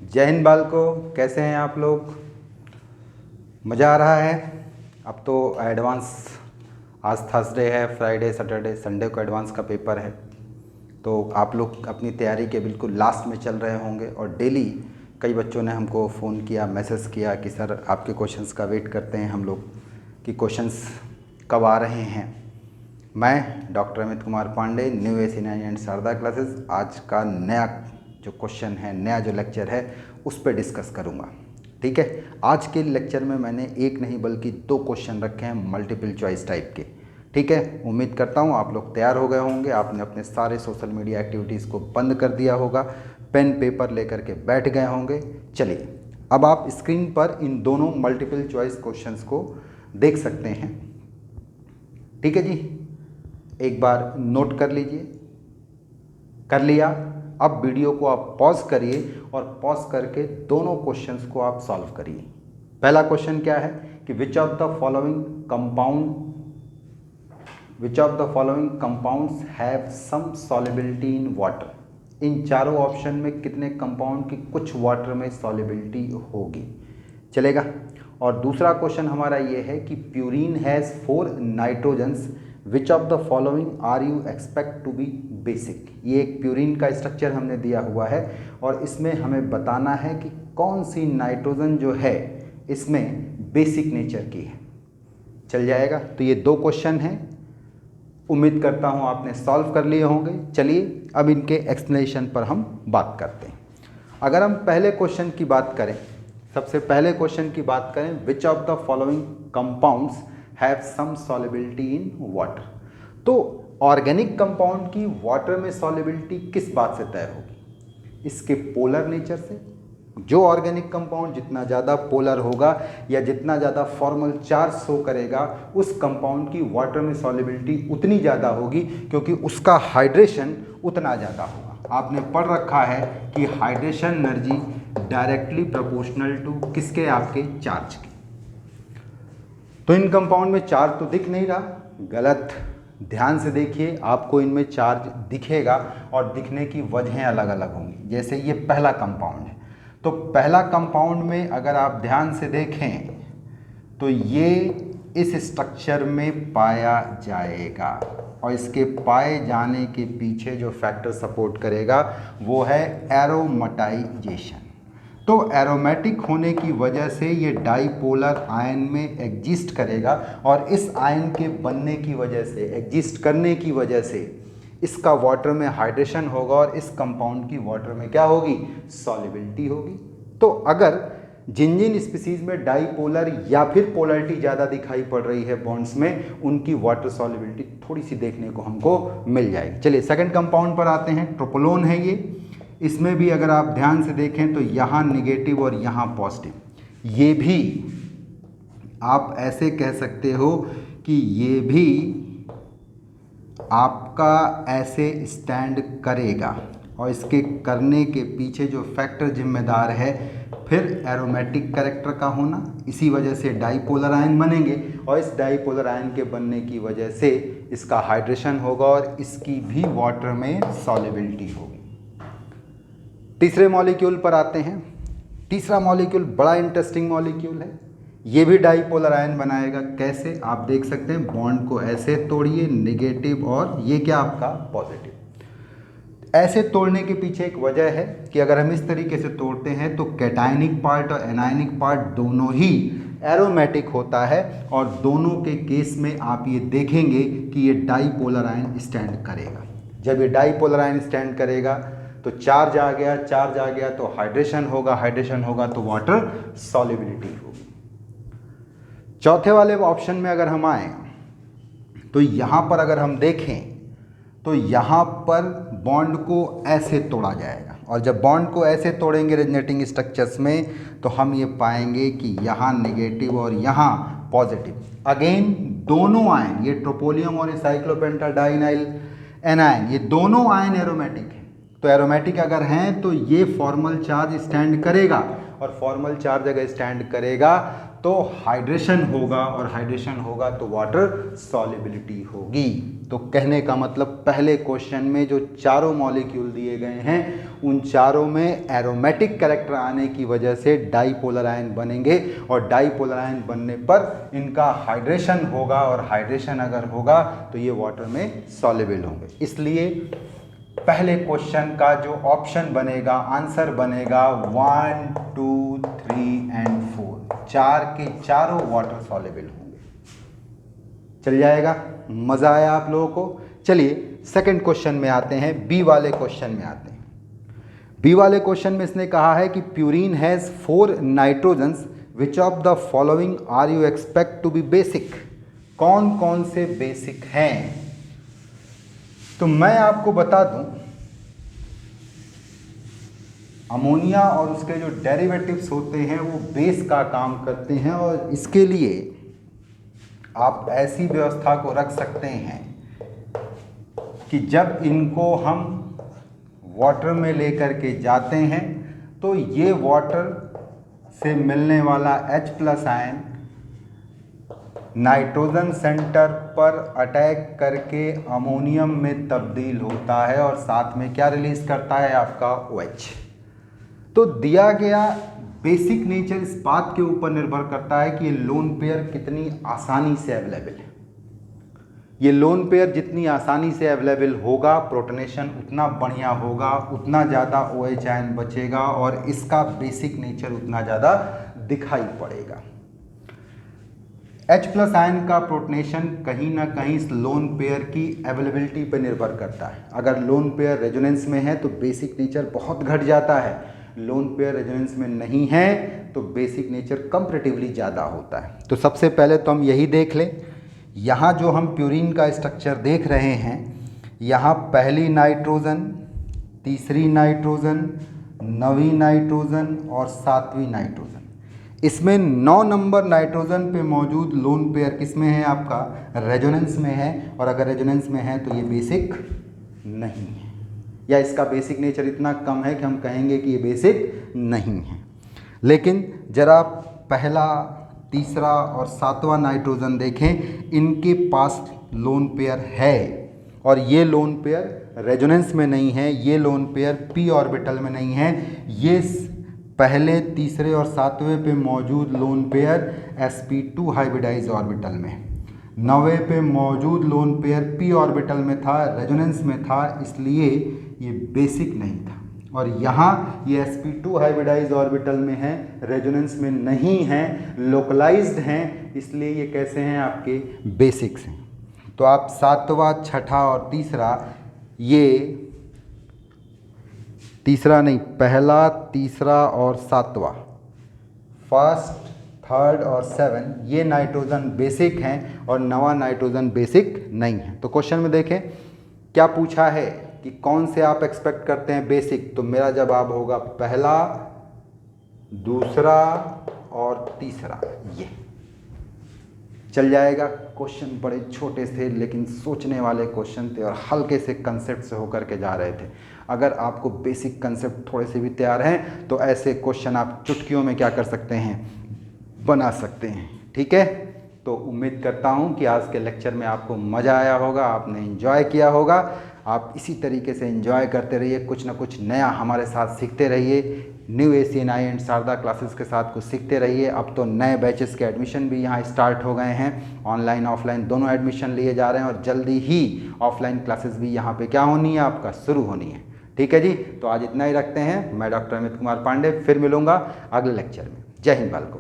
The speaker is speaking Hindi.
जय हिंद बालको, कैसे हैं आप लोग। मज़ा आ रहा है। अब तो एडवांस, आज थर्सडे है, फ्राइडे सैटरडे संडे को एडवांस का पेपर है। तो आप लोग अपनी तैयारी के बिल्कुल लास्ट में चल रहे होंगे और डेली कई बच्चों ने हमको फ़ोन किया, मैसेज किया कि सर आपके क्वेश्चंस का वेट करते हैं हम लोग कि क्वेश्चंस कब आ रहे हैं। मैं doctor Amit Kumar Pandey, new AC9 and Sharda classes, आज का नया जो क्वेश्चन है, नया जो लेक्चर है, उस पर डिस्कस करूँगा। ठीक है। आज के लेक्चर में मैंने एक नहीं बल्कि 2 क्वेश्चन रखे हैं मल्टीपल चॉइस टाइप के। ठीक है। उम्मीद करता हूँ आप लोग तैयार हो गए होंगे। आपने अपने सारे सोशल मीडिया एक्टिविटीज़ को बंद कर दिया होगा, पेन पेपर लेकर के बैठ गए होंगे। चलिए, अब आप स्क्रीन पर इन दोनों मल्टीपल चॉइस क्वेश्चंस को देख सकते हैं। ठीक है जी, एक बार नोट कर लीजिए। कर लिया? अब वीडियो को आप पॉज करिए और पॉज करके दोनों क्वेश्चंस को आप सॉल्व करिए। पहला क्वेश्चन क्या है कि which of the following compounds have some solubility in water. इन चारों ऑप्शन में कितने कंपाउंड की कुछ वाटर में सॉल्युबिलिटी होगी। चलेगा। और दूसरा क्वेश्चन हमारा ये है कि purine has 4 nitrogens, which of the following are you expect to be basic. ये एक प्यूरिन का स्ट्रक्चर हमने दिया हुआ है और इसमें हमें बताना है कि कौन सी नाइट्रोजन जो है इसमें बेसिक नेचर की है। चल जाएगा। तो ये 2 क्वेश्चन हैं, उम्मीद करता हूँ आपने सॉल्व कर लिए होंगे। चलिए अब इनके एक्सप्लेनेशन पर हम बात करते हैं। अगर हम पहले क्वेश्चन की बात करें, सबसे पहले क्वेश्चन की बात करें, which of the following compounds have some solubility in water. तो ऑर्गेनिक कंपाउंड की वाटर में सॉल्युबिलिटी किस बात से तय होगी? इसके पोलर नेचर से। जो ऑर्गेनिक कंपाउंड जितना ज़्यादा पोलर होगा या जितना ज़्यादा फॉर्मल चार्ज शो करेगा, उस कंपाउंड की वाटर में सॉल्युबिलिटी उतनी ज़्यादा होगी, क्योंकि उसका हाइड्रेशन उतना ज़्यादा होगा। आपने पढ़ रखा है कि hydration energy directly proportional to किसके, आपके चार्ज के। तो इन कंपाउंड में चार्ज तो दिख नहीं रहा, गलत। ध्यान से देखिए, आपको इनमें चार्ज दिखेगा और दिखने की वजहें अलग अलग होंगी। जैसे ये पहला कंपाउंड है, तो पहला कंपाउंड में अगर आप ध्यान से देखें तो ये इस स्ट्रक्चर में पाया जाएगा और इसके पाए जाने के पीछे जो फैक्टर सपोर्ट करेगा वो है एरोमेटाइजेशन। तो एरोमेटिक होने की वजह से ये डाईपोलर आयन में एग्जिस्ट करेगा और इस आयन के बनने की वजह से, एग्जिस्ट करने की वजह से इसका वाटर में हाइड्रेशन होगा और इस कंपाउंड की वाटर में क्या होगी, सॉल्युबिलिटी होगी। तो अगर जिन जिन स्पीसीज में डाईपोलर या फिर पोलरिटी ज़्यादा दिखाई पड़ रही है बॉन्ड्स में, उनकी वाटर सॉल्युबिलिटी थोड़ी सी देखने को हमको मिल जाएगी। चलिए सेकंड कंपाउंड पर आते हैं। ट्रोपोलोन है ये। इसमें भी अगर आप ध्यान से देखें तो यहाँ निगेटिव और यहाँ पॉजिटिव। ये भी आप ऐसे कह सकते हो कि ये भी आपका ऐसे स्टैंड करेगा और इसके करने के पीछे जो फैक्टर जिम्मेदार है, फिर एरोमेटिक कैरेक्टर का होना। इसी वजह से डाईपोलर आयन बनेंगे और इस डाईपोलर आयन के बनने की वजह से इसका हाइड्रेशन होगा और इसकी भी वाटर में सॉल्युबिलिटी होगी। तीसरे मॉलिक्यूल पर आते हैं। तीसरा मॉलिक्यूल बड़ा इंटरेस्टिंग मॉलिक्यूल है। ये भी डाईपोलर आयन बनाएगा। कैसे, आप देख सकते हैं, बॉन्ड को ऐसे तोड़िए, नेगेटिव और ये क्या आपका पॉजिटिव। ऐसे तोड़ने के पीछे एक वजह है कि अगर हम इस तरीके से तोड़ते हैं तो कैटायनिक पार्ट और एनायनिक पार्ट दोनों ही एरोमेटिक होता है और दोनों के केस में आप ये देखेंगे कि ये डाईपोलर आयन स्टैंड करेगा। जब ये डाईपोलर आयन स्टैंड करेगा तो चार्ज आ गया, चार्ज आ गया तो हाइड्रेशन होगा, हाइड्रेशन होगा तो वाटर सॉल्युबिलिटी होगी। चौथे वाले ऑप्शन में अगर हम आए तो यहाँ पर अगर हम देखें तो यहाँ पर बॉन्ड को ऐसे तोड़ा जाएगा और जब बॉन्ड को ऐसे तोड़ेंगे रेजोनेटिंग स्ट्रक्चर्स में तो हम ये पाएंगे कि यहाँ नेगेटिव और यहाँ पॉजिटिव। अगेन दोनों आयन, ये ट्रोपोलियम और साइक्लोपेंटाडाइनाइल एनायन, ये दोनों आयन एरोमेटिक है। तो एरोमेटिक अगर हैं तो ये फॉर्मल चार्ज स्टैंड करेगा, और फॉर्मल चार्ज अगर स्टैंड करेगा तो हाइड्रेशन होगा, और हाइड्रेशन होगा तो वाटर सॉल्युबिलिटी होगी। तो कहने का मतलब पहले क्वेश्चन में जो चारों मॉलिक्यूल दिए गए हैं उन चारों में एरोमेटिक कैरेक्टर आने की वजह से डाईपोलर आयन बनेंगे, और डाईपोलर आयन बनने पर इनका हाइड्रेशन होगा, और हाइड्रेशन अगर होगा तो ये वाटर में सॉल्युबल होंगे। इसलिए पहले क्वेश्चन का जो ऑप्शन बनेगा, आंसर बनेगा 1, 2, 3 एंड 4, चार के चारों वाटर सॉल्युबल होंगे। चल जाएगा, मजा आया आप लोगों को। चलिए सेकंड क्वेश्चन में आते हैं, बी वाले क्वेश्चन में आते हैं। बी वाले क्वेश्चन में इसने कहा है कि purine has 4 nitrogens, which of the following are you expect to be basic. कौन कौन से बेसिक हैं? तो मैं आपको बता दूं, अमोनिया और उसके जो डेरिवेटिव्स होते हैं वो बेस का काम करते हैं, और इसके लिए आप ऐसी व्यवस्था को रख सकते हैं कि जब इनको हम वाटर में लेकर के जाते हैं तो ये वाटर से मिलने वाला H+ आयन नाइट्रोजन सेंटर पर अटैक करके अमोनियम में तब्दील होता है, और साथ में क्या रिलीज करता है? आपका OH। तो दिया गया बेसिक नेचर इस बात के ऊपर निर्भर करता है कि ये लोन पेयर कितनी आसानी से अवेलेबल है। ये लोन पेयर जितनी आसानी से अवेलेबल होगा, प्रोटोनेशन उतना बढ़िया होगा, उतना ज़्यादा OH आयन बचेगा, और इसका बेसिक नेचर उतना ज़्यादा दिखाई पड़ेगा। H+ आयन का प्रोटोनेशन कहीं ना कहीं इस लोन पेयर की अवेलेबिलिटी पर निर्भर करता है। अगर लोन पेयर रेजोनेंस में है तो बेसिक नेचर बहुत घट जाता है, लोन पेयर रेजोनेंस में नहीं है तो बेसिक नेचर कंपैरेटिवली ज़्यादा होता है। तो सबसे पहले तो हम यही देख लें, यहाँ जो हम प्यूरिन का स्ट्रक्चर देख रहे हैं, यहाँ पहली नाइट्रोजन, तीसरी नाइट्रोजन, 9वीं नाइट्रोजन और 7वीं नाइट्रोजन। इसमें 9 नंबर नाइट्रोजन पे मौजूद लोन पेयर किस में है? आपका रेजोनेंस में है, और अगर रेजोनेंस में है तो ये बेसिक नहीं है, या इसका बेसिक नेचर इतना कम है कि हम कहेंगे कि ये बेसिक नहीं है। लेकिन जरा पहला, तीसरा और 7वां नाइट्रोजन देखें, इनके पास लोन पेयर है, और ये लोन पेयर रेजोनेंस में नहीं है, ये लोन पेयर p ऑर्बिटल में नहीं है। ये पहले, तीसरे और 7वें पे मौजूद lone pair sp2 hybridise orbital में, 9वें पे मौजूद लोन पेयर p ऑर्बिटल में था, रेजोनेंस में था, इसलिए ये बेसिक नहीं था। और यहाँ ये sp2 हाइब्रिडाइज ऑर्बिटल में है, रेजोनेंस में नहीं है, लोकलाइज्ड हैं, इसलिए ये कैसे हैं? आपके बेसिक्स हैं। तो आप 7वां, 6ठा और तीसरा, ये तीसरा नहीं, पहला, तीसरा और 7वां, फर्स्ट, थर्ड और 7, ये नाइट्रोजन बेसिक हैं, और 9वां नाइट्रोजन बेसिक नहीं है। तो क्वेश्चन में देखें क्या पूछा है कि कौन से आप एक्सपेक्ट करते हैं बेसिक, तो मेरा जवाब होगा पहला, दूसरा और तीसरा। ये चल जाएगा। क्वेश्चन बड़े छोटे थे लेकिन सोचने वाले क्वेश्चन थे, और हल्के से कंसेप्ट से होकर के जा रहे थे। अगर आपको बेसिक कंसेप्ट थोड़े से भी तैयार हैं तो ऐसे क्वेश्चन आप चुटकियों में क्या कर सकते हैं? बना सकते हैं। ठीक है, तो उम्मीद करता हूं कि आज के लेक्चर में आपको मज़ा आया होगा, आपने एंजॉय किया होगा। आप इसी तरीके से एंजॉय करते रहिए, कुछ ना कुछ नया हमारे साथ सीखते रहिए। New ACNI and Sharda classes के साथ कुछ सीखते रहिए। अब तो नए बैचेस के एडमिशन भी यहाँ स्टार्ट हो गए हैं, ऑनलाइन ऑफलाइन दोनों एडमिशन लिए जा रहे हैं, और जल्दी ही ऑफलाइन क्लासेस भी यहाँ पे क्या होनी है? आपका शुरू होनी है। ठीक है जी, तो आज इतना ही रखते हैं। मैं डॉक्टर अमित कुमार पांडे, फिर मिलूँगा अगले लेक्चर में। जय हिंद बालको।